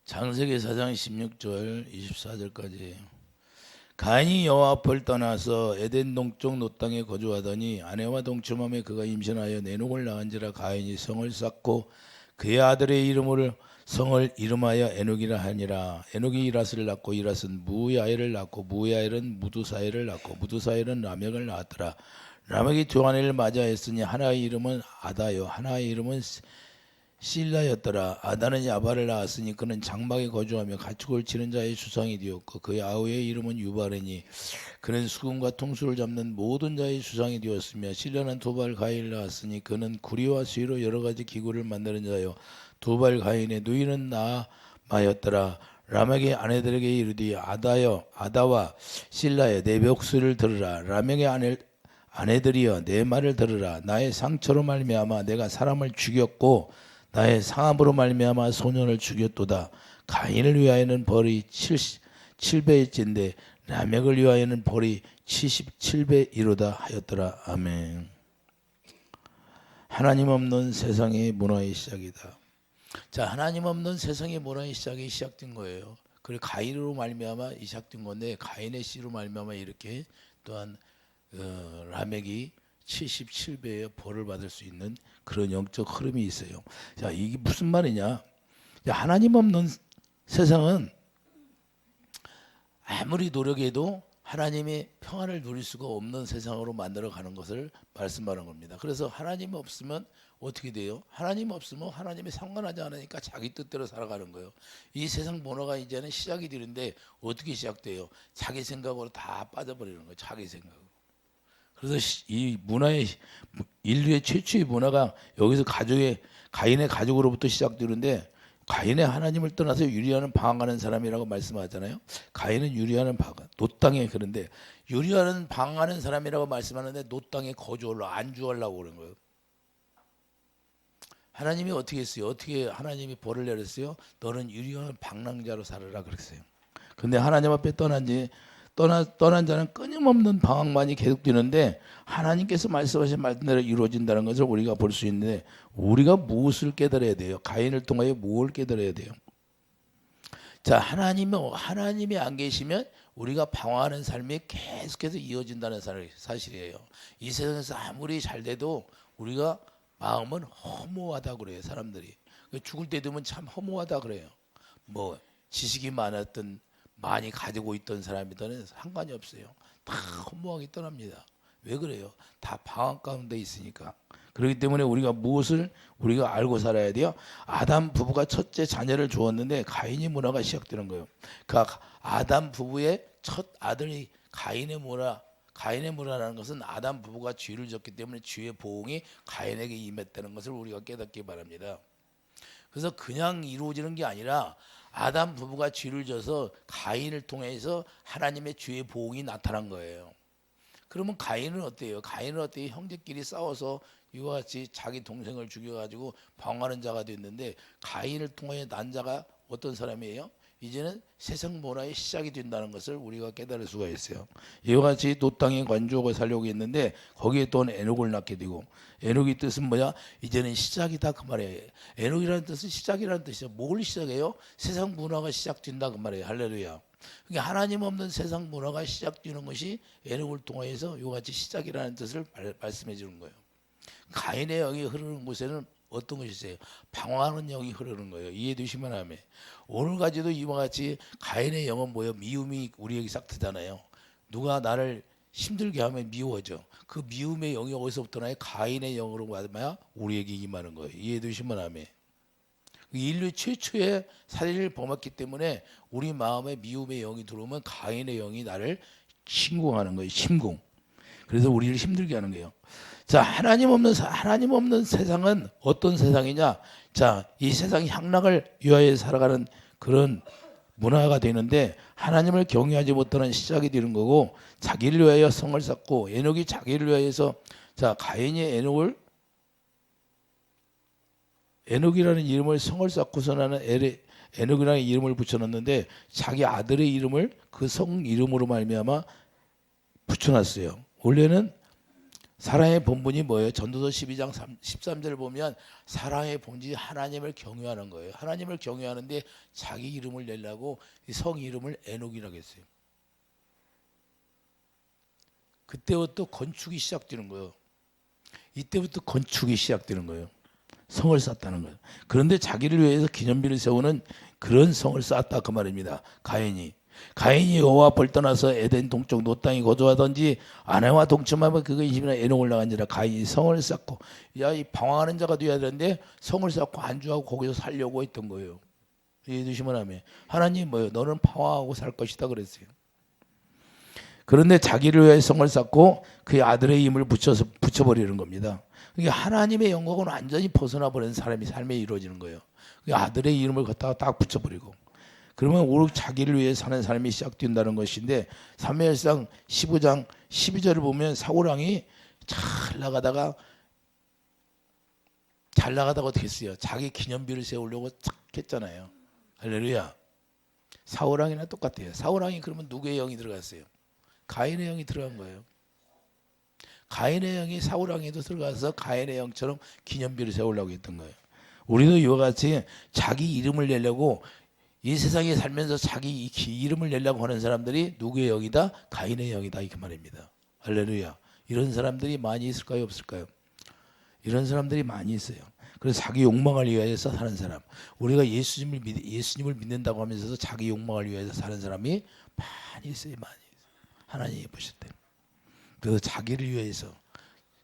창세기 4장 16절 24절까지. 가인이 여호와 앞을 떠나서 에덴 동쪽 놋 땅에 거주하더니 아내와 동침함에 그가 임신하여 내녹을 낳은지라. 가인이 성을 쌓고 그의 아들의 이름을 성을 이름하여 에녹이라 하니라. 에녹이 이라스를 낳고 이라스는 무야엘을 낳고 무야엘은 무두사엘을 낳고 무두사엘은 라멕을 낳았더라. 라멕이 두 아내를 맞이하였으니 하나의 이름은 아다요 하나의 이름은 실라였더라. 아다는 야발을 낳았으니 그는 장막에 거주하며 가축을 치는 자의 수상이 되었고 그의 아우의 이름은 유발이니 그는 수금과 통수를 잡는 모든 자의 수상이 되었으며 실라는 두발 가인을 낳았으니 그는 구리와 수위로 여러 가지 기구를 만드는 자요 두발 가인의 누이는 나마였더라. 라멕의 아내들에게 이르되 아다여 아다와 실라여 내 목소리를 들으라. 라멕의 아내들이여 내 말을 들으라. 나의 상처로 말미암아 내가 사람을 죽였고 나의 상함으로 말미암아 소년을 죽였도다. 가인을 위하여는 벌이 7배일진데 라멕을 위하여는 벌이 77배이로다 하였더라. 아멘. 하나님 없는 세상의 문화의 시작이다. 자, 하나님 없는 세상의 문화의 시작이 시작된 거예요. 그리고 가인으로 말미암아 시작된 건데 가인의 씨로 말미암아 이렇게 또한 라멕이 77배의 벌을 받을 수 있는 그런 영적 흐름이 있어요. 자, 이게 무슨 말이냐? 하나님 없는 세상은 아무리 노력해도 하나님의 평안을 누릴 수가 없는 세상으로 만들어가는 것을 말씀하는 겁니다. 그래서 하나님 없으면 어떻게 돼요? 하나님 없으면 하나님이 상관하지 않으니까 자기 뜻대로 살아가는 거예요. 이 세상 문화가 이제는 시작이 되는데 어떻게 시작돼요? 자기 생각으로 다 빠져버리는 거예요. 자기 생각으로. 그래서 이 문화의 인류의 최초의 문화가 여기서 가인의 가족으로부터 시작되는데 가인의 하나님을 떠나서 유리하는 방황하는 사람이라고 말씀하잖아요. 가인은 유리하는 방황, 놋 땅에 그런데 유리하는 방황하는 사람이라고 말씀하는데 놋 땅에 거주하려고 안주하려고 그런 거예요. 하나님이 어떻게 했어요? 어떻게 하나님이 벌을 내렸어요? 너는 유리하는 방랑자로 살아라 그랬어요. 근데 하나님 앞에 떠난 자는 끊임없는 방황만이 계속되는데 하나님께서 말씀하신 말씀대로 이루어진다는 것을 우리가 볼 수 있는데 우리가 무엇을 깨달아야 돼요? 가인을 통하여 무엇을 깨달아야 돼요? 자, 하나님이 안 계시면 우리가 방황하는 삶이 계속해서 이어진다는 사실이에요. 이 세상에서 아무리 잘 돼도 우리가 마음은 허무하다 그래요. 사람들이 죽을 때 되면 참 허무하다 그래요. 뭐 지식이 많이 가지고 있던 사람이든 상관이 없어요. 다 허무하게 떠납니다. 왜 그래요? 다 방황 가운데 있으니까. 그렇기 때문에 무엇을 우리가 알고 살아야 돼요? 아담 부부가 첫째 자녀를 주었는데 가인의 문화가 시작되는 거예요. 그 아담 부부의 첫 아들이 가인의 문화라는 것은 아담 부부가 죄를 졌기 때문에 죄의 보응이 가인에게 임했다는 것을 우리가 깨닫기 바랍니다. 그래서 그냥 이루어지는 게 아니라 아담 부부가 죄를 져서 가인을 통해서 하나님의 죄의 보응이 나타난 거예요. 그러면 가인은 어때요? 형제끼리 싸워서 이와 같이 자기 동생을 죽여가지고 방황하는 자가 됐는데 가인을 통해 난 자가 어떤 사람이에요? 이제는 세상 문화의 시작이 된다는 것을 우리가 깨달을 수가 있어요. 이와 같이 놋 땅에 관주하고 살려고 했는데 거기에 또 에녹을 낳게 되고 에녹의 뜻은 뭐야? 이제는 시작이다 그 말이에요. 에녹이라는 뜻은 시작이라는 뜻이죠. 뭘 시작해요? 세상 문화가 시작된다 그 말이에요. 할렐루야. 그러니까 하나님 없는 세상 문화가 시작되는 것이 에녹을 통해서 이와 같이 시작이라는 뜻을 말씀해 주는 거예요. 가인의 영이 흐르는 곳에는 어떤 것이 있어요? 방황하는 영이 흐르는 거예요. 이해되시면 하면 오늘까지도 이와 같이 가인의 영은 뭐예요? 미움이 우리에게 싹 트잖아요. 누가 나를 힘들게 하면 미워져. 그 미움의 영이 어디서부터 나요? 가인의 영으로 말하면 우리에게 임하는 거예요. 이해되시면 하면 인류 최초의 살인을 범했기 때문에 우리 마음에 미움의 영이 들어오면 가인의 영이 나를 침공하는 거예요. 침공. 그래서 우리를 힘들게 하는 거예요. 자, 하나님 없는 세상은 어떤 세상이냐? 자, 이 세상 향락을 위하여 살아가는 그런 문화가 되는데 하나님을 경외하지 못하는 시작이 되는 거고 자기를 위하여 성을 쌓고 에녹이 자기를 위하여서 자, 가인이 에녹이라는 이름을 성을 쌓고서 나는 에녹이라는 이름을 붙여놨는데 자기 아들의 이름을 그 성 이름으로 말미암아 붙여놨어요. 원래는 사랑의 본분이 뭐예요? 전도서 12장 13절을 보면 사랑의 본질이 하나님을 경외하는 거예요. 하나님을 경외하는데 자기 이름을 내려고 성 이름을 에녹이라고 했어요. 그때부터 건축이 시작되는 거예요. 이때부터 건축이 시작되는 거예요. 성을 쌓았다는 거예요. 그런데 자기를 위해서 기념비를 세우는 그런 성을 쌓았다 그 말입니다. 가인이 여호와 앞을 떠나서 에덴 동쪽 노 땅에 거주하던지 아내와 동침하면 그가 인심이나 에녹을 나간지라. 가인이 성을 쌓고, 야, 이 방황하는 자가 되어야 되는데 성을 쌓고 안주하고 거기서 살려고 했던 거예요. 이해되시면 하면 하나님 뭐예요? 너는 방황하고 살 것이다 그랬어요. 그런데 자기를 위해 성을 쌓고 그의 아들의 힘을 붙여버리는 겁니다. 그게 하나님의 영광은 완전히 벗어나 버리는 사람이 삶에 이루어지는 거예요. 그 아들의 이름을 갖다가 딱 붙여버리고, 그러면 오직 자기를 위해 사는 삶이 시작된다는 것인데, 사무엘상 15장 12절을 보면 사울왕이 잘 나가다가 어떻게 했어요? 자기 기념비를 세우려고 착 했잖아요. 할렐루야. 사울왕이나 똑같아요. 사울왕이 그러면 누구의 영이 들어갔어요? 가인의 영이 들어간 거예요. 가인의 영이 사울왕에도 들어가서 가인의 영처럼 기념비를 세우려고 했던 거예요. 우리도 이와 같이 자기 이름을 내려고 이 세상에 살면서 자기 이름을 내려고 하는 사람들이 누구의 영이다? 가인의 영이다 이렇게 말입니다. 할렐루야. 이런 사람들이 많이 있을까요? 없을까요? 이런 사람들이 많이 있어요. 그래서 자기 욕망을 위해서 사는 사람, 우리가 예수님을 믿는다고 하면서도 자기 욕망을 위해서 사는 사람이 많이 있어요. 많이. 하나님이 보실 때. 그래서 자기를 위해서,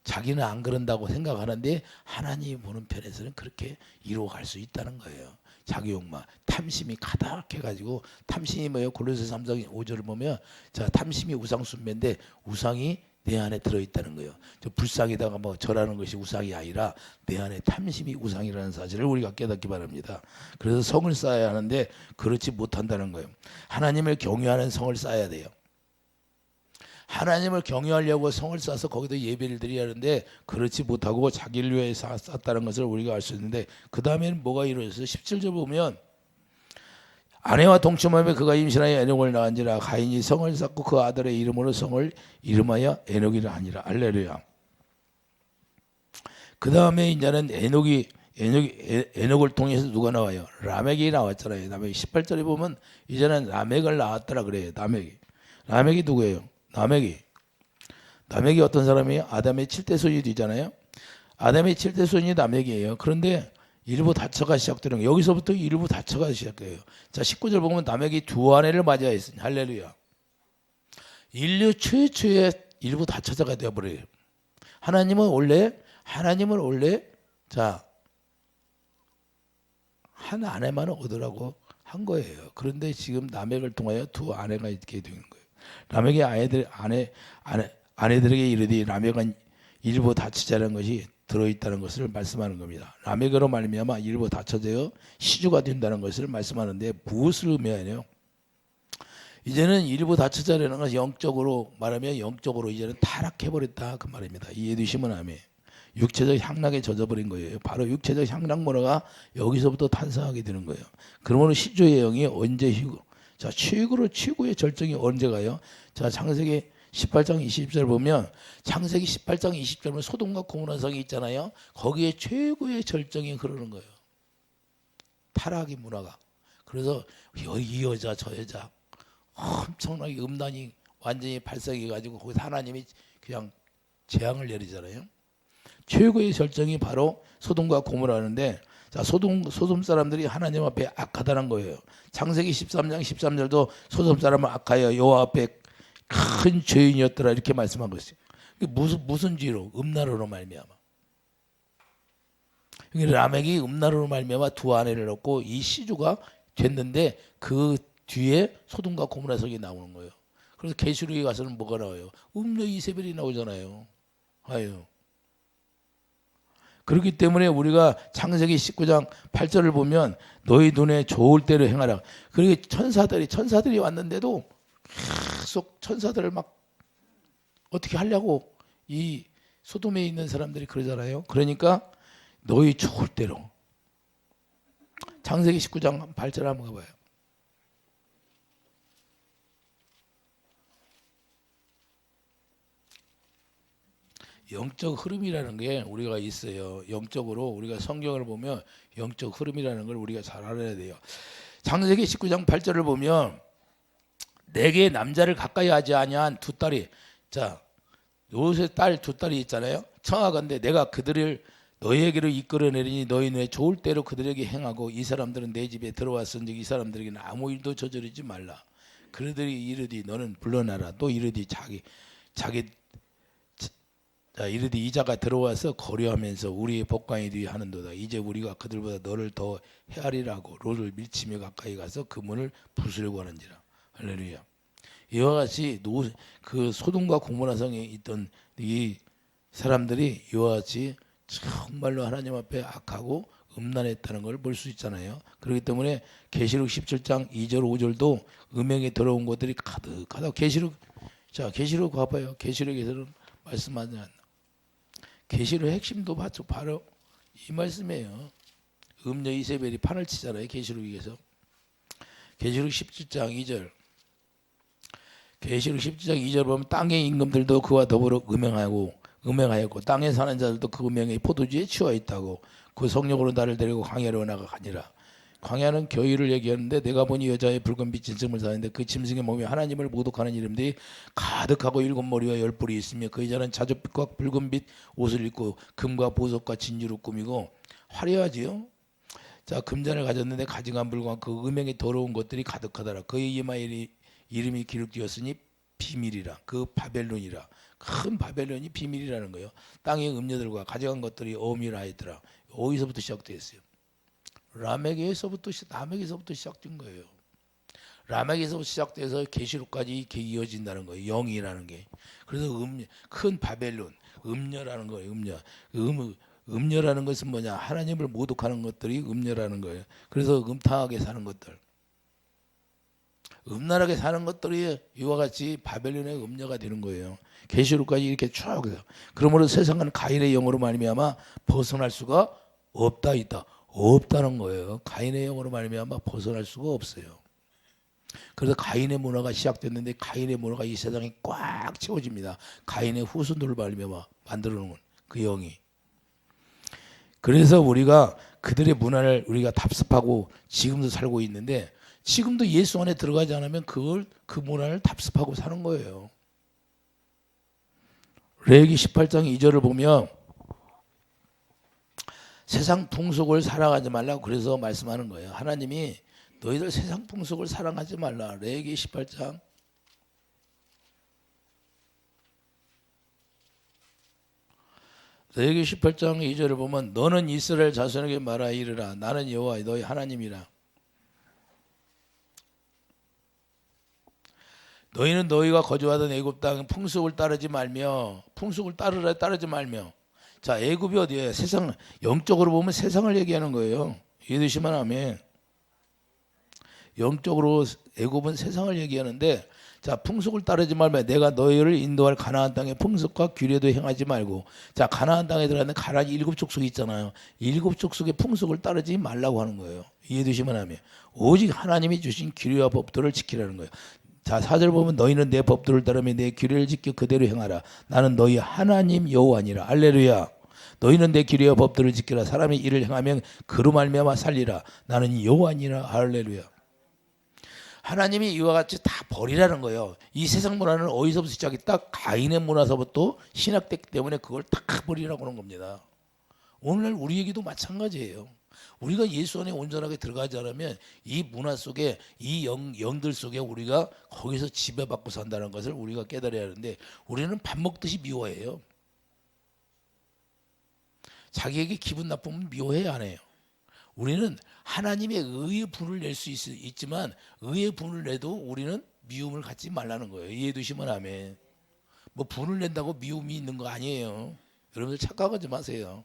자기는 안 그런다고 생각하는데 하나님이 보는 편에서는 그렇게 이루어갈 수 있다는 거예요. 자기 욕망, 탐심이 가득해가지고, 탐심이 뭐예요? 골로새 3장 5절을 보면, 자, 탐심이 우상 숭배인데 우상이 내 안에 들어있다는 거예요. 저 불상에다가 뭐 절하는 것이 우상이 아니라 내 안에 탐심이 우상이라는 사실을 우리가 깨닫기 바랍니다. 그래서 성을 쌓아야 하는데 그렇지 못한다는 거예요. 하나님을 경외하는 성을 쌓아야 돼요. 하나님을 경외하려고 성을 쌓아서 거기다 예배를 드려야 하는데 그렇지 못하고 자기를 위해 쌓았다는 것을 우리가 알 수 있는데, 그 다음에는 뭐가 이루어졌어요? 17절 보면 아내와 동침하며 그가 임신하여 에녹을 낳은지라. 가인이 성을 쌓고 그 아들의 이름으로 성을 이름하여 에녹이라 하니라. 할렐루야. 그 다음에 이제는 에녹을 통해서 누가 나와요? 라멕이 나왔잖아요. 라멕이 18절에 보면 이제는 라멕을 낳았더라 그래요. 라멕이 누구예요? 라멕이 어떤 사람이에요? 아담의 7대 손이 되잖아요. 아담의 7대 손이 라멕이에요. 그런데 일부 다처가 시작되는 거예요. 여기서부터 일부 다처가 시작돼요. 자, 19절 보면 라멕이 두 아내를 맞이하였으니, 할렐루야. 인류 최초의 일부 다처자가 되어버려요. 하나님은 원래 자, 한 아내만 얻으라고 한 거예요. 그런데 지금 라멕을 통하여 두 아내가 있게 되는 거예요. 라멕의 아내들에게 이르되 라멕은 일부 다처자라는 것이 들어있다는 것을 말씀하는 겁니다. 라멕으로 말미암아 일부 다처되어 시주가 된다는 것을 말씀하는데, 무엇을 의미하냐요? 이제는 일부 다처자라는 것은 영적으로 말하면 영적으로 이제는 타락해버렸다 그 말입니다. 이해되시면 아멘. 육체적 향락에 젖어버린 거예요. 바로 육체적 향락 문화가 여기서부터 탄생하게 되는 거예요. 그러면 시주의 영이 언제 자, 최고의 절정이 언제 가요? 자, 창세기 18장 20절 보면, 창세기 18장 20절은 소돔과 고모라 성이 있잖아요. 거기에 최고의 절정이 흐르는 거예요. 타락의 문화가. 그래서 이 여자 저 여자 엄청나게 음란이 완전히 발생해가지고 거기서 하나님이 그냥 재앙을 내리잖아요. 최고의 절정이 바로 소돔과 고모라는데, 자, 소돔 사람들이 하나님 앞에 악하다는 거예요. 창세기 13장 13절도 소돔 사람은 악하여 여호와 앞에 큰 죄인이었더라 이렇게 말씀한 것이에요. 무슨 죄로? 음란으로 말미암아. 라멕이 음란으로 말미암아 두 아내를 얻고 이 시주가 됐는데, 그 뒤에 소돔과 고모라 성이 나오는 거예요. 그래서 계시록에 가서는 뭐가 나와요? 음녀 이세벨이 나오잖아요. 아유. 그렇기 때문에 우리가 창세기 19장 8절을 보면 너희 눈에 좋을 대로 행하라. 그리고 천사들이 왔는데도 계속 천사들을 막 어떻게 하려고 이 소돔에 있는 사람들이 그러잖아요. 그러니까 너희 좋을 대로. 창세기 19장 8절 한번 가봐요. 영적 흐름이라는 게 우리가 있어요. 영적으로 우리가 성경을 보면 영적 흐름이라는 걸 우리가 잘 알아야 돼요. 창세기 19장 8절을 보면 내게 남자를 가까이 하지 아니한 두 딸이, 자 요셉 딸 두 딸이 있잖아요. 청하건대 내가 그들을 너희에게로 이끌어내리니 너희 눈에 좋을 대로 그들에게 행하고 이 사람들은 내 집에 들어왔은즉 이 사람들에게는 아무 일도 저지르지 말라. 그들이 이르디 너는 물러나라. 또 이르디 자 이르디 이자가 들어와서 거류하면서 우리의 복광이 되어 하는도다. 이제 우리가 그들보다 너를 더 헤아리라고 롯을 밀치며 가까이 가서 그 문을 부수려고 하는지라. 할렐루야. 이와 같이 그 소돔과 고모라 성에 있던 이 사람들이 이와 같이 정말로 하나님 앞에 악하고 음란했다는 걸 볼 수 있잖아요. 그렇기 때문에 계시록 17장 2절 5절도 음행에 들어온 것들이 가득하다. 계시록 봐봐요. 계시록에서는 말씀하지 않나. 계시록 핵심도 바로 이 말씀이에요. 음녀 이세벨이 판을 치잖아요. 계시록에서. 계시록 17장 2절. 계시록 17장 2절 보면 땅의 임금들도 그와 더불어 음행하였고 땅에 사는 자들도 그 음행의 포도주에 취해 있다고 그 성령으로 나를 데리고 광야로 나가니라. 광야는 교회를 얘기하는데 내가 보니 여자의 붉은 빛 짐승을 사는데 그 짐승의 몸에 하나님을 모독하는 이름들이 가득하고 7머리와 10뿔이 있으며 그 여자는 자줏빛과 붉은빛 옷을 입고 금과 보석과 진주로 꾸미고 화려하지요. 자 금잔을 가졌는데 가증한 물과 그 음행에 더러운 것들이 가득하더라. 그의 이마에 이름이 기록되었으니 비밀이라. 그 바벨론이라. 큰 바벨론이 비밀이라는 거예요. 땅의 음녀들과 가져간 것들이 어미라 했더라. 어디서부터 시작됐어요? 라멕에서부터 시작된 거예요. 라멕에서부터 시작돼서 계시록까지 이렇게 이어진다는 거예요. 영이라는 게. 그래서 큰 바벨론, 음녀라는 거예요. 음녀라는 것은 뭐냐? 하나님을 모독하는 것들이 음녀라는 거예요. 그래서 음탕하게 사는 것들, 음란하게 사는 것들이 이와 같이 바벨론의 음녀가 되는 거예요. 계시록까지 이렇게 쭉 해서. 그러므로 세상은 가인의 영으로 말미암아 벗어날 수가 없다는 거예요. 가인의 영으로 말미암아 벗어날 수가 없어요. 그래서 가인의 문화가 시작됐는데 가인의 문화가 이 세상에 꽉 채워집니다. 가인의 후손들을 말미암아 만들어 놓은 그 영이. 그래서 우리가 그들의 문화를 우리가 답습하고 지금도 살고 있는데 지금도 예수 안에 들어가지 않으면 그 문화를 답습하고 사는 거예요. 레위기 18장 2절을 보면 세상 풍속을 사랑하지 말라고 그래서 말씀하는 거예요. 하나님이 너희들 세상 풍속을 사랑하지 말라. 레위기 18장 레위기 18장 2절을 보면 너는 이스라엘 자손에게 말하 이르라. 나는 여호와 너희 하나님이라. 너희는 너희가 거주하던 애굽 땅 풍속을 따르지 말며 따르지 말며. 자 애굽이 어디예요? 세상 영적으로 보면 세상을 얘기하는 거예요. 이해되시면 아멘. 영적으로 애굽은 세상을 얘기하는데 자 풍속을 따르지 말며 내가 너희를 인도할 가나안 땅의 풍속과 규례도 행하지 말고. 자 가나안 땅에 들어가는 가나안 7족속이 있잖아요. 7족속의 풍속을 따르지 말라고 하는 거예요. 이해되시면 아멘. 오직 하나님이 주신 규례와 법도를 지키라는 거예요. 자 4절 보면 너희는 내 법도를 따르며 내 규례를 지켜 그대로 행하라. 나는 너희 하나님 여호와니라. 할렐루야. 너희는 내 규례와 법도를 지키라. 사람이 이를 행하면 그로 말미암아 살리라. 나는 여호와니라. 할렐루야. 하나님이 이와 같이 다 버리라는 거예요. 이 세상 문화는 어디서부터 시작했다? 가인의 문화서부터 신학됐기 때문에 그걸 다 버리라고 하는 겁니다. 오늘날 우리에게도 마찬가지예요. 우리가 예수 안에 온전하게 들어가지 않으면 이 문화 속에 이 영들 속에 우리가 거기서 지배받고 산다는 것을 우리가 깨달아야 하는데 우리는 밥 먹듯이 미워해요. 자기에게 기분 나쁘면 미워해 안 해요. 우리는 하나님의 의의 분을 낼 수 있지만 의의 분을 내도 우리는 미움을 갖지 말라는 거예요. 이해해 두시면 아멘. 뭐 분을 낸다고 미움이 있는 거 아니에요. 여러분들 착각하지 마세요.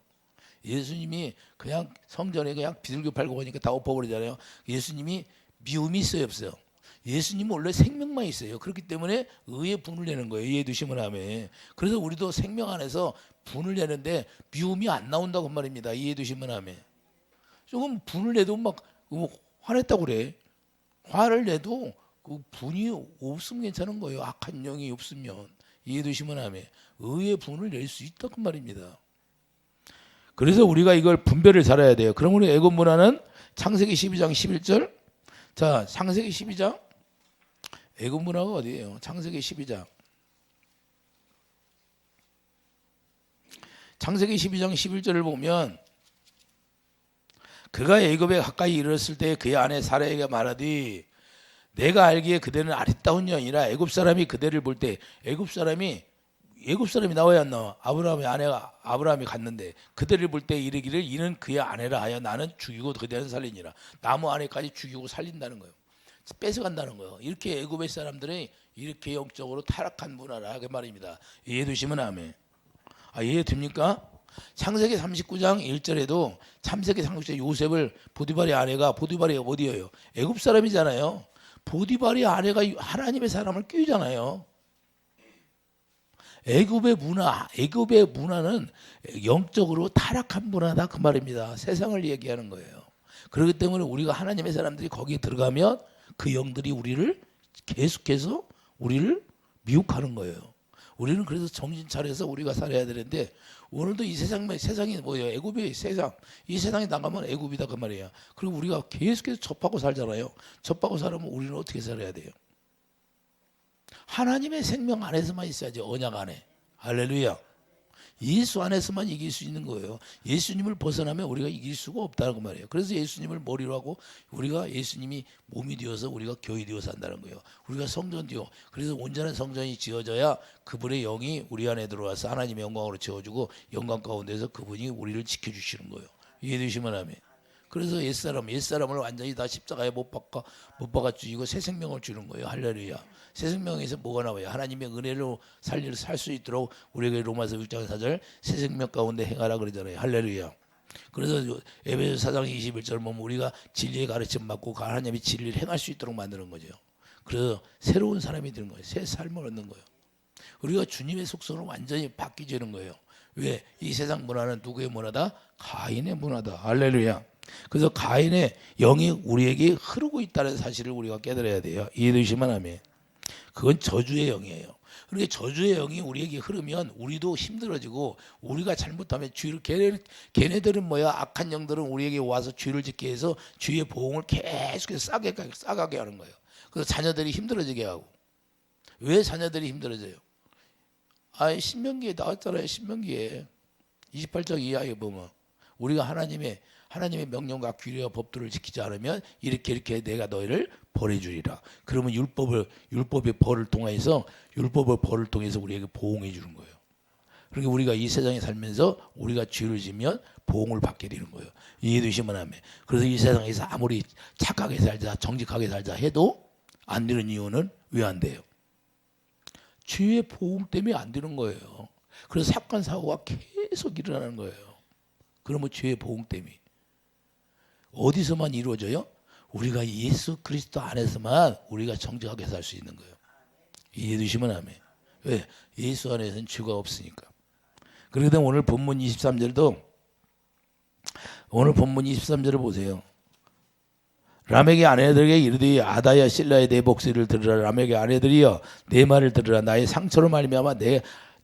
예수님이 그냥 성전에 그냥 비둘기 팔고 오니까 다 엎어버리잖아요. 예수님이 미움이 있어요 없어요? 예수님은 원래 생명만 있어요. 그렇기 때문에 의의 분을 내는 거예요. 이해해 두시면 아멘. 그래서 우리도 생명 안에서 분을 내는데 미움이 안 나온다고 말입니다. 이해해 두시면 아멘. 조금 분을 내도 막 화냈다고 그래. 화를 내도 그 분이 없으면 괜찮은 거예요. 악한 영이 없으면. 이해되시면 아멘. 의의 분을 낼 수 있다 그 말입니다. 그래서 우리가 이걸 분별을 잘해야 돼요. 그럼 우리 애굽 문화는 창세기 12장 11절. 자, 창세기 12장. 애굽 문화가 어디예요? 창세기 12장. 창세기 12장 11절을 보면 그가 애굽에 가까이 이르렀을 때 그의 아내 사라에게 말하되 내가 알기에 그대는 아리따운 여인이라 애굽 사람이 그대를 볼 때 애굽 사람이 나와야 안 나와? 아브라함의 아내가 아브라함이 갔는데 그대를 볼 때 이르기를 이는 그의 아내라 하여 나는 죽이고 그대는 살리니라. 나무 안에까지 죽이고 살린다는 거예요. 뺏어간다는 거예요. 이렇게 애굽의 사람들이 이렇게 영적으로 타락한 문화라 그 말입니다. 이해되시면 아멘. 이해됩니까? 창세기 39장 1절에도 창세기 39장 요셉을 보디발의 아내가 보디발이 어디예요? 애굽 사람이잖아요. 보디발의 아내가 하나님의 사람을 끼우잖아요. 애굽의 문화는 영적으로 타락한 문화다 그 말입니다. 세상을 얘기하는 거예요. 그렇기 때문에 우리가 하나님의 사람들이 거기에 들어가면 그 영들이 우리를 계속해서 우리를 미혹하는 거예요. 우리는 그래서 정신 차려서 우리가 살아야 되는데 오늘도 이 세상이 뭐예요? 애굽의 세상. 이 세상에 나가면 애굽이다 그 말이에요. 그리고 우리가 계속해서 접하고 살잖아요. 접하고 살면 우리는 어떻게 살아야 돼요? 하나님의 생명 안에서만 있어야지. 언약 안에. 할렐루야. 예수 안에서만 이길 수 있는 거예요. 예수님을 벗어나면 우리가 이길 수가 없다는 말이에요. 그래서 예수님을 머리로 하고 우리가 예수님이 몸이 되어서 우리가 교회 되어서 한다는 거예요. 우리가 성전 되어 그래서 온전한 성전이 지어져야 그분의 영이 우리 안에 들어와서 하나님의 영광으로 채워주고 영광 가운데서 그분이 우리를 지켜주시는 거예요. 이해되시면 아멘. 그래서 옛사람을 완전히 다 십자가에 못 박아 죽이고 새 생명을 주는 거예요. 할렐루야. 새 생명에서 뭐가 나와요? 하나님의 은혜로 살 수 있도록 우리에게 로마서 6장 4절 새 생명 가운데 행하라 그러잖아요. 할렐루야. 그래서 에베소 4장 21절 보면 우리가 진리의 가르침 받고 하나님의 진리를 행할 수 있도록 만드는 거죠. 그래서 새로운 사람이 되는 거예요. 새 삶을 얻는 거예요. 우리가 주님의 속성으로 완전히 바뀌지는 거예요. 왜? 이 세상 문화는 누구의 문화다? 가인의 문화다. 할렐루야. 그래서 가인의 영이 우리에게 흐르고 있다는 사실을 우리가 깨달아야 돼요. 이해되시면 아멘. 그건 저주의 영이에요. 그러니까 저주의 영이 우리에게 흐르면 우리도 힘들어지고 우리가 잘못하면 걔네들은 뭐야? 악한 영들은 우리에게 와서 죄를 짓게 해서 주의 보응을 계속해서 싸가게 하는 거예요. 그래서 자녀들이 힘들어지게 하고. 왜 자녀들이 힘들어져요? 신명기에 나왔잖아요. 신명기에 28장 이하에 보면 우리가 하나님의 명령과 규례와 법도를 지키지 않으면 이렇게 내가 너희를 벌해주리라. 그러면 율법의 벌을 통해서 우리에게 보응해 주는 거예요. 그러니까 우리가 이 세상에 살면서 우리가 죄를 지면 보응을 받게 되는 거예요. 이해되시면 아멘. 그래서 이 세상에서 아무리 착하게 살자 정직하게 살자 해도 안 되는 이유는 왜 안 돼요? 죄의 보응 때문에 안 되는 거예요. 그래서 사건 사고가 계속 일어나는 거예요. 그러면 죄의 보응 때문에. 어디서만 이루어져요? 우리가 예수 그리스도 안에서만 우리가 정직하게 살 수 있는 거예요. 이해되시면 아멘. 왜? 예수 안에서는 죄가 없으니까. 그러다 오늘 본문 23절도 오늘 본문 23절을 보세요. 라멕의 아내들에게 이르되 아다야 실라의 내 목소리를 들으라. 라멕의 아내들이여 내 말을 들으라. 나의 상처로 말미암아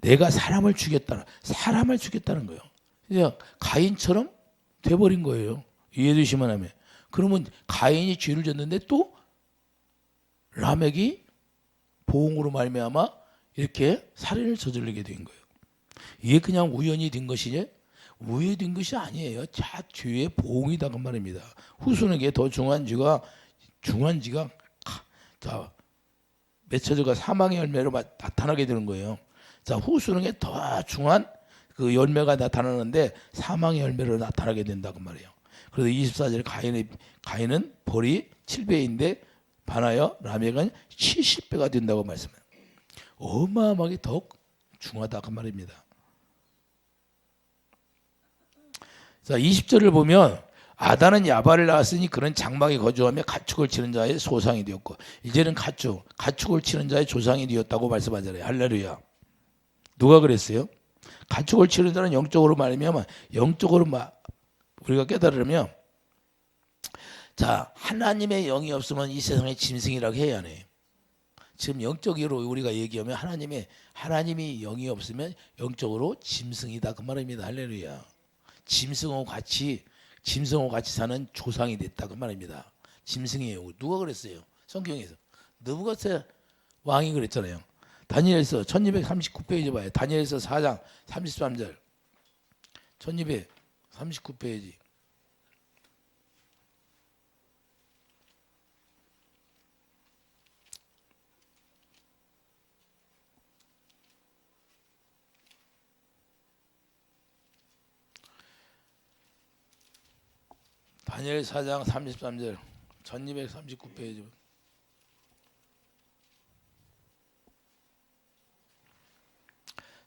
내가 사람을 죽였다는 거예요. 그냥 가인처럼 돼버린 거예요. 이해되시면 하면. 그러면 가인이 죄를 졌는데 또 라멕이 보응으로 말미암아 이렇게 살인을 저지르게 된 거예요. 이게 그냥 우연히 된 것이냐? 우연히 된 것이 아니에요. 자, 죄의 보응이다 그 말입니다. 후손에게 더 중한 지가 자, 맺혀져가 사망의 열매로 나타나게 되는 거예요. 자, 후손에게 더 중한 그 열매가 나타나는데 사망의 열매로 나타나게 된다 그 말이에요. 그래서 24절에 가인은 벌이 7배인데 반하여 라멕은 70배가 된다고 말씀해요. 어마어마하게 더 중하다 그 말입니다. 자, 20절을 보면 아다는 야발을 낳았으니 그는 장막에 거주하며 가축을 치는 자의 소상이 되었고 이제는 가축을 치는 자의 조상이 되었다고 말씀하잖아요. 할렐루야. 누가 그랬어요? 가축을 치는 자는 영적으로 말하면 영적으로 우리가 깨달으면 자, 하나님의 영이 없으면 이 세상에 짐승이라고 해야 하네. 지금 영적으로 우리가 얘기하면 하나님이 영이 없으면 영적으로 짐승이다 그 말입니다. 할렐루야. 짐승하고 같이 사는 조상이 됐다 그 말입니다. 짐승이에요. 누가 그랬어요? 성경에서 느부갓네살 왕이 그랬잖아요. 다니엘서 1239페이지 봐요. 다니엘서 4장 33절. 1239페이지. 다니엘 4장 33절. 1239페이지.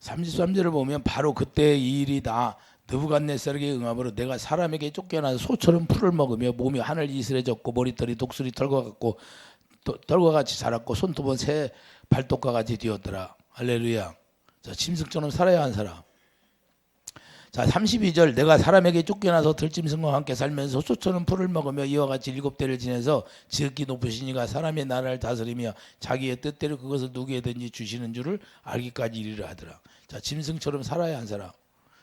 33절을 보면 바로 그때 이 일이 다 느부갓네살에게 응함으로 내가 사람에게 쫓겨나서 소처럼 풀을 먹으며 몸이 하늘 이슬해졌고 머리털이 독수리 털과 같고 털과 같이 자랐고 손톱은 새 발톱과 같이 되었더라. 할렐루야. 자, 짐승처럼 살아야 한 사람. 자, 32절 내가 사람에게 쫓겨나서 들짐승과 함께 살면서 소처럼 풀을 먹으며 이와 같이 7대를 지내서 지극히 높으신 이가 사람의 나라를 다스리며 자기의 뜻대로 그것을 누구에든지 주시는 줄을 알기까지 이르라 하더라. 자, 짐승처럼 살아야 한 사람.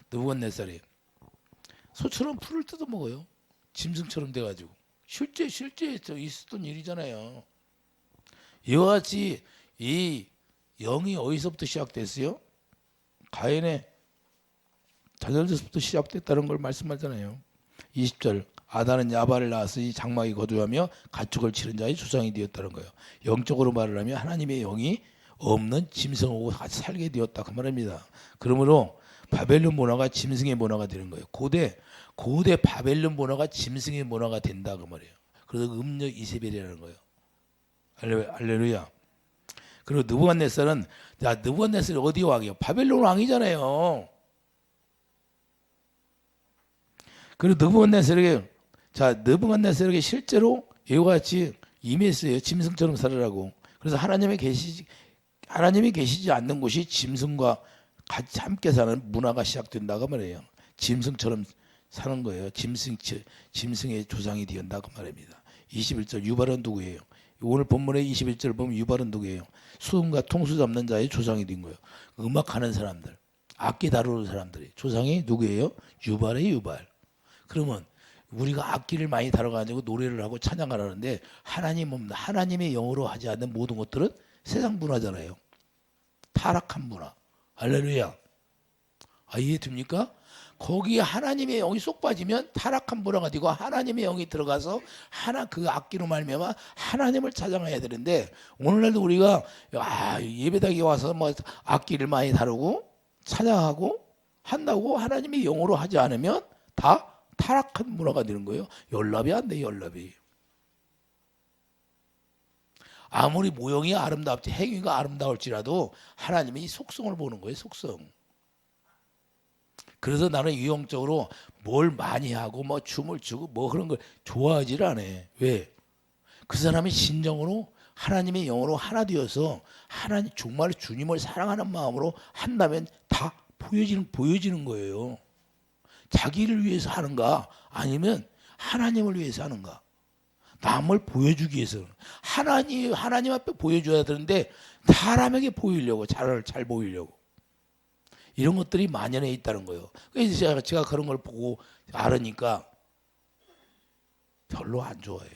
느부갓네살이 소처럼 풀을 뜯어 먹어요. 짐승처럼 돼가지고 실제 있었던 일이잖아요. 이와 같이 이 영이 어디서부터 시작됐어요? 가인의 자녀에서부터 시작됐다는 걸 말씀하잖아요. 20절 아담은 야발을 낳았으니 장막이 거두하며 가축을 치는 자의 조상이 되었다는 거예요. 영적으로 말을 하면 하나님의 영이 없는 짐승하고 같이 살게 되었다 그 말입니다. 그러므로 바벨론 문화가 짐승의 문화가 되는 거예요. 고대 바벨론 문화가 짐승의 문화가 된다 그 말이에요. 그래서 음녀 이세벨이라는 거예요. 할렐루야. 그리고 느부갓네살은 느부갓네살이 어디 왕이에요? 바벨론 왕이잖아요. 그리고 느부갓네살에게 실제로 이와 같이 임했어요. 짐승처럼 살으라고. 그래서 하나님이 계시지 않는 곳이 짐승과 같이 함께 사는 문화가 시작된다고 말해요. 짐승처럼 사는 거예요. 짐승의 조상이 되었다고 말입니다. 21절 유발은 누구예요? 오늘 본문의 21절 보면 유발은 누구예요? 수음과 통수 잡는 자의 조상이 된 거예요. 음악하는 사람들, 악기 다루는 사람들이 조상이 누구예요? 유발의 유발. 그러면 우리가 악기를 많이 다뤄가지고 노래를 하고 찬양을 하는데 하나님의 영으로 하지 않는 모든 것들은 세상 문화잖아요. 타락한 문화. 할렐루야. 이해됩니까? 거기에 하나님의 영이 쏙 빠지면 타락한 문화가 되고 하나님의 영이 들어가서 그 악기로 말미암아 하나님을 찬양해야 되는데 오늘날도 우리가 예배당에 와서 뭐 악기를 많이 다루고 찬양하고 한다고 하나님의 영으로 하지 않으면 다 타락한 문화가 되는 거예요. 연락이 안 돼, 연락이. 아무리 모형이 아름답지 행위가 아름다울지라도 하나님이 이 속성을 보는 거예요. 속성. 그래서 나는 유형적으로 뭘 많이 하고 뭐 춤을 추고 뭐 그런 걸 좋아하지를 않아. 왜? 그 사람이 진정으로 하나님의 영으로 하나 되어서 하나님 정말 주님을 사랑하는 마음으로 한다면 다 보여지는 거예요. 자기를 위해서 하는가 아니면 하나님을 위해서 하는가. 남을 보여주기 위해서 하나님 앞에 보여줘야 되는데 사람에게 보이려고 잘 보이려고 이런 것들이 만연해 있다는 거예요. 그래서 제가 그런 걸 보고 알으니까 별로 안 좋아해.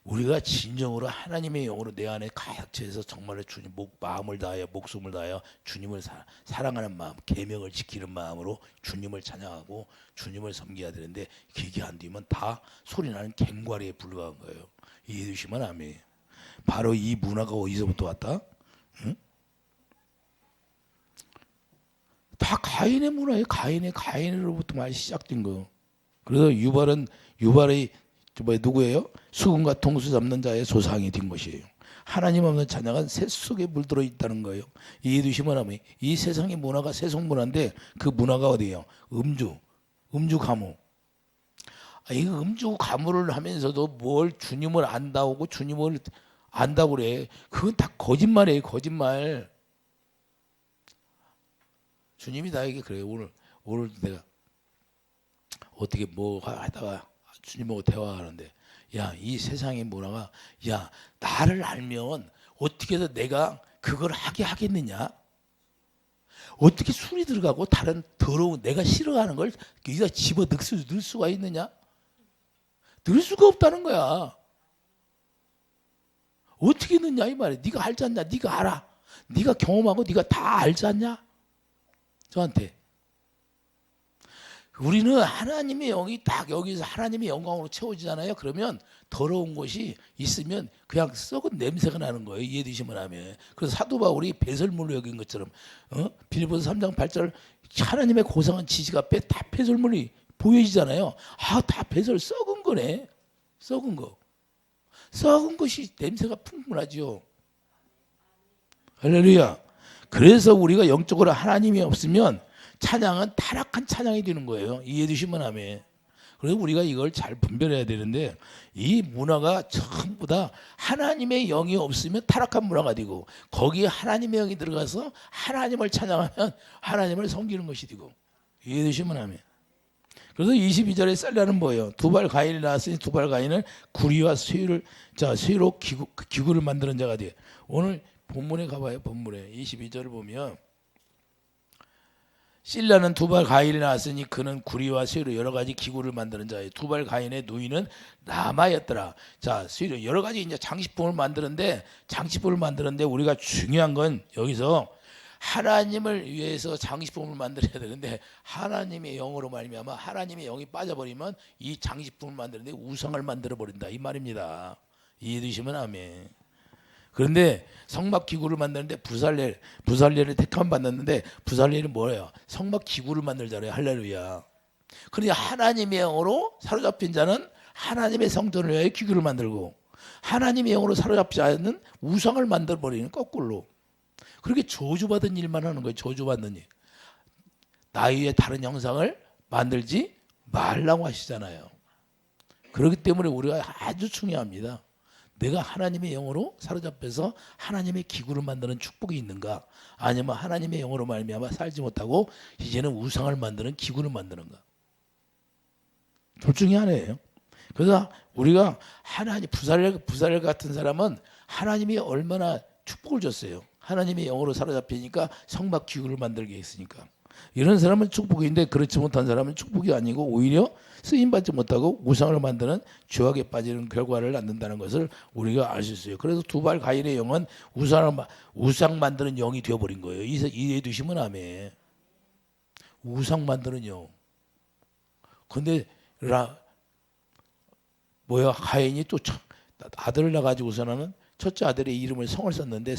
우리가 진정으로 하나님의 영으로 내 안에 가득 채서 정말로 주님 마음을 다하여 목숨을 다하여 주님을 사랑하는 마음, 계명을 지키는 마음으로 주님을 찬양하고 주님을 섬겨야 되는데 그게 안 되면 다 소리나는 갱과리에 불과한 거예요. 이해해 주시면 아멘. 바로 이 문화가 어디서부터 왔다? 응? 다 가인의 문화예요. 가인으로부터 많이 시작된 거예요. 그래서 유발의 누구예요? 수금과 통수 잡는 자의 조상이 된 것이에요. 하나님 없는 자녀가 새 속에 물들어 있다는 거예요. 이해해 주시면 하면 이 세상의 문화가 세속 문화인데 그 문화가 어디예요? 음주 가무. 이 음주 가무를 하면서도 뭘 주님을 안다고 주님을 안다고 그래. 그건 다 거짓말이에요. 거짓말. 주님이 나에게 그래요. 오늘 내가 어떻게 뭐 하다가 주님하고 대화하는데 야, 이 세상의 문화가 야, 나를 알면 어떻게 해서 내가 그걸 하게 하겠느냐? 어떻게 술이 들어가고 다른 더러운 내가 싫어하는 걸 여기다 집어 넣을 수가 있느냐? 넣을 수가 없다는 거야. 어떻게 넣냐 이 말이야. 네가 알지 않냐? 네가 알아. 네가 경험하고 네가 다 알지 않냐? 저한테. 우리는 하나님의 영이 딱 여기서 하나님의 영광으로 채워지잖아요. 그러면 더러운 것이 있으면 그냥 썩은 냄새가 나는 거예요. 이해되시면 하면. 그래서 사도 바울이 배설물로 여긴 것처럼 빌립보서 3장 8절 하나님의 고상한 지식 앞에 다 배설물이 보여지잖아요. 아, 다 배설 썩은 거네. 썩은 거. 썩은 것이 냄새가 풍부하죠. 할렐루야. 그래서 우리가 영적으로 하나님이 없으면 찬양은 타락한 찬양이 되는 거예요. 이해되시면 하면. 그래서 우리가 이걸 잘 분별해야 되는데 이 문화가 전부 다 하나님의 영이 없으면 타락한 문화가 되고 거기에 하나님의 영이 들어가서 하나님을 찬양하면 하나님을 섬기는 것이 되고 이해되시면 하면. 그래서 22절에 쌀라는 뭐예요? 두발 가인이 나왔으니 두발 가인은 구리와 쇠로 기구를 만드는 자가 돼. 오늘 본문에 가봐요. 본문에 22절을 보면 실라는 두발 가인이 나왔으니 그는 구리와 쇠로 여러 가지 기구를 만드는 자예요. 두발 가인의 누이는 라마였더라. 자, 쇠로 여러 가지 이제 장식품을 만드는데 우리가 중요한 건 여기서 하나님을 위해서 장식품을 만들어야 되는데 하나님의 영으로 말미암아 하나님의 영이 빠져버리면 이 장식품을 만드는데 우상을 만들어 버린다 이 말입니다. 이해되시면 아멘. 그런데 성막 기구를 만드는데 부살렐을 택함 받았는데 부살렐은 뭐예요? 성막 기구를 만들잖아요. 할렐루야. 그런데 하나님의 영으로 사로잡힌 자는 하나님의 성전을 위하여 기구를 만들고 하나님의 영으로 사로잡지 않는 우상을 만들어 버리는 거꾸로. 그렇게 저주받은 일만 하는 거예요. 저주받는 일. 나 위에 다른 형상을 만들지 말라고 하시잖아요. 그렇기 때문에 우리가 아주 중요합니다. 내가 하나님의 영으로 사로잡혀서 하나님의 기구를 만드는 축복이 있는가, 아니면 하나님의 영으로 말미암아 살지 못하고 이제는 우상을 만드는 기구를 만드는가. 둘 중에 하나예요. 그래서 우리가 하나님 부살렐 같은 사람은 하나님이 얼마나 축복을 줬어요. 하나님의 영으로 사로잡히니까 성막 기구를 만들게 했으니까. 이런 사람은 축복인데 그렇지 못한 사람은 축복이 아니고 오히려 쓰임받지 못하고 우상을 만드는 죄악에 빠지는 결과를 낳는다는 것을 우리가 알 수 있어요. 그래서 두발 가인의 영은 우상 만드는 영이 되어버린 거예요. 이해해 두시면 아멘. 우상 만드는 영. 근데 가인이 또 아들을 낳아가지고서는 첫째 아들의 이름을 성을 썼는데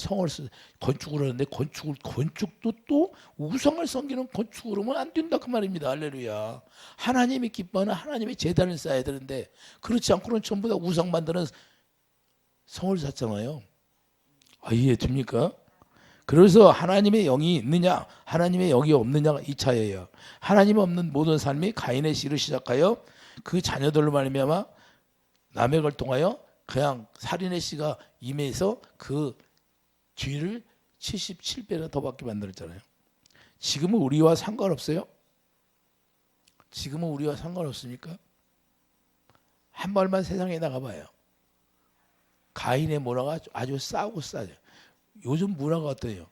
건축을 하는데 건축도 또 우상을 섬기는 건축을 하면 안 된다 그 말입니다. 할렐루야. 하나님이 기뻐하는 하나님의 제단을 쌓아야 되는데 그렇지 않고는 전부 다 우상 만드는 성을 샀잖아요. 이해됩니까? 그래서 하나님의 영이 있느냐 하나님의 영이 없느냐가 이 차이예요. 하나님 없는 모든 삶이 가인의 씨를 시작하여 그 자녀들로 말미암아 남의 걸 통하여 그냥 살인의 씨가 임해서 그 죄를 77배나 더 받게 만들었잖아요. 지금은 우리와 상관없어요? 지금은 우리와 상관없습니까? 한 발만 세상에 나가봐요. 가인의 문화가 아주 싸고 싸죠. 요즘 문화가 어때요?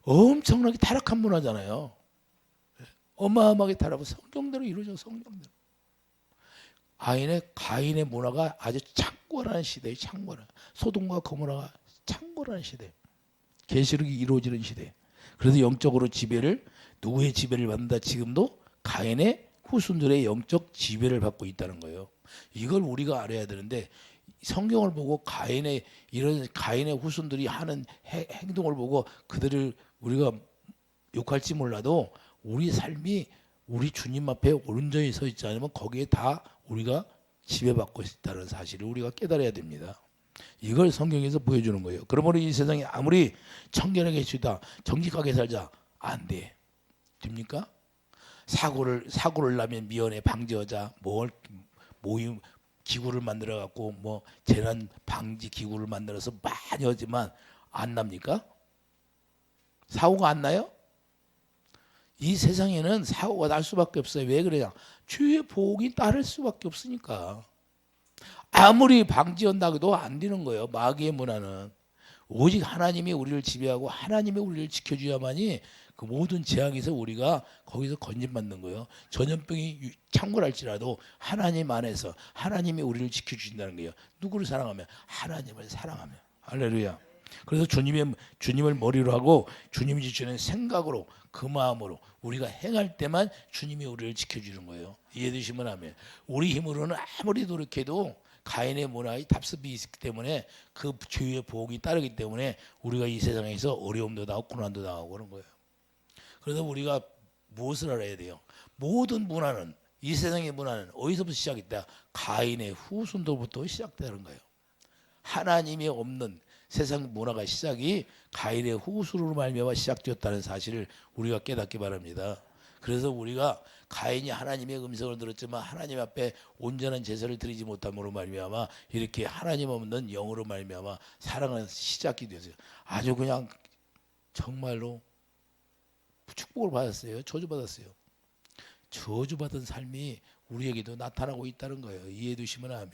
엄청나게 타락한 문화잖아요. 어마어마하게 타락하고 성경대로 이루어져. 성경대로. 가인의 문화가 아주 창궐하는 시대에 창궐한 소돔과 고모라가 창궐하는 시대. 계시록이 이루어지는 시대. 그래서 영적으로 누구의 지배를 받는다? 지금도 가인의 후손들의 영적 지배를 받고 있다는 거예요. 이걸 우리가 알아야 되는데 성경을 보고 가인의 후손들이 하는 행동을 보고 그들을 우리가 욕할지 몰라도 우리 삶이 우리 주님 앞에 온전히 서 있지 않으면 거기에 다 우리가 지배받고 있다는 사실을 우리가 깨달아야 됩니다. 이걸 성경에서 보여주는 거예요. 그러므로 이 세상에 아무리 청결하게 지다 정직하게 살자 안 돼. 됩니까? 사고를 나면 미연에 방지하자 모임 기구를 만들어 갖고 재난 방지 기구를 만들어서 많이 하지만 안 납니까? 사고가 안 나요? 이 세상에는 사고가 날 수밖에 없어요. 왜 그래요? 주의 복이 따를 수밖에 없으니까. 아무리 방지한다고 해도 안 되는 거예요. 마귀의 문화는 오직 하나님이 우리를 지배하고 하나님이 우리를 지켜줘야만이 그 모든 재앙에서 우리가 거기서 건진받는 거예요. 전염병이 창궐할지라도 하나님 안에서 하나님이 우리를 지켜주신다는 거예요. 누구를 사랑하면? 하나님을 사랑하면. 할렐루야. 그래서 주님을 머리로 하고 주님이 주시는 생각으로 그 마음으로 우리가 행할 때만 주님이 우리를 지켜주는 거예요. 이해되시면 하면 우리 힘으로는 아무리 노력해도 가인의 문화의 답습이 있기 때문에 그 죄의 보응이 따르기 때문에 우리가 이 세상에서 어려움도 당하고 고난도 당하고 그런 거예요. 그래서 우리가 무엇을 알아야 돼요? 모든 문화는 이 세상의 문화는 어디서부터 시작했다? 가인의 후손들부터 시작되는 거예요. 하나님이 없는 세상 문화가 시작이 가인의 후손으로 말미암아 시작되었다는 사실을 우리가 깨닫기 바랍니다. 그래서 우리가 가인이 하나님의 음성을 들었지만 하나님 앞에 온전한 제사를 드리지 못함으로 말미암아 이렇게 하나님 없는 영으로 말미암아 사랑은 시작이 되었어요. 아주 그냥 정말로 축복을 받았어요. 저주받았어요. 저주받은 삶이 우리에게도 나타나고 있다는 거예요. 이해해 두시면 아멘.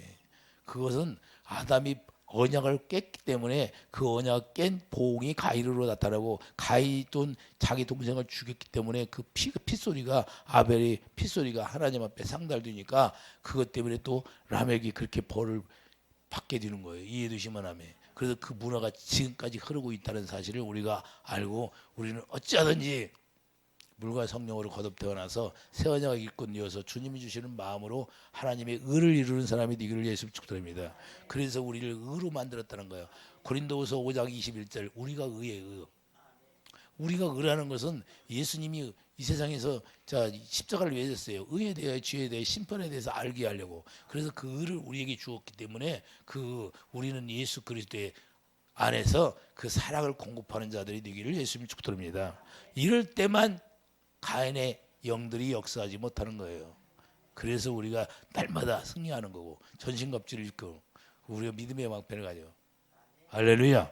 그것은 아담이 언약을 깼기 때문에 그 언약을 깬 보응이 가인으로 나타나고 가인은 자기 동생을 죽였기 때문에 그 핏소리가 아벨의 핏소리가 하나님 앞에 상달되니까 그것 때문에 또 라멕이 그렇게 벌을 받게 되는 거예요. 이해해 두시면 아멘. 그래서 그 문화가 지금까지 흐르고 있다는 사실을 우리가 알고 우리는 어찌하든지 물과 성령으로 거듭 태어나서 새 언약을 일꾼 되어서 주님이 주시는 마음으로 하나님의 의를 이루는 사람이 되기를 예수님 축복드립니다. 그래서 우리를 의로 만들었다는 거예요. 고린도후서 5장 21절 우리가 의의 의. 우리가 의라는 것은 예수님이 이 세상에서 십자가를 위해 졌어요. 의에 대해 죄에 대해 심판에 대해서 알게 하려고. 그래서 그 의를 우리에게 주었기 때문에 우리는 예수 그리스도의 안에서 그 사랑을 공급하는 자들이 되기를 예수님 축복드립니다. 이럴 때만 가인의 영들이 역사하지 못하는 거예요. 그래서 우리가 날마다 승리하는 거고 전신갑주를 입고 우리가 믿음의 방편을 가죠. 할렐루야.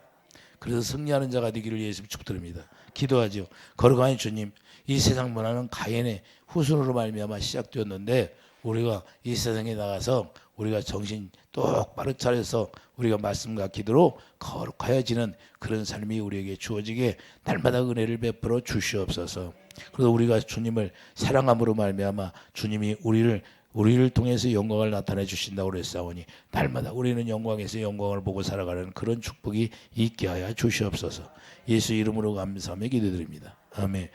그래서 승리하는 자가 되기를 예수님 축복드립니다. 기도하죠. 거룩하신 주님, 이 세상 문화는 가인의 후손으로 말미암아 시작되었는데 우리가 이 세상에 나가서 우리가 정신 똑바로 차려서 우리가 말씀과 기도로 거룩하여지는 그런 삶이 우리에게 주어지게 날마다 은혜를 베풀어 주시옵소서. 그래서 우리가 주님을 사랑함으로 말미암아 주님이 우리를 통해서 영광을 나타내 주신다고 그랬사오니 날마다 우리는 영광에서 영광을 보고 살아가는 그런 축복이 있게 하여 주시옵소서. 예수 이름으로 감사하며 기도드립니다. 아멘.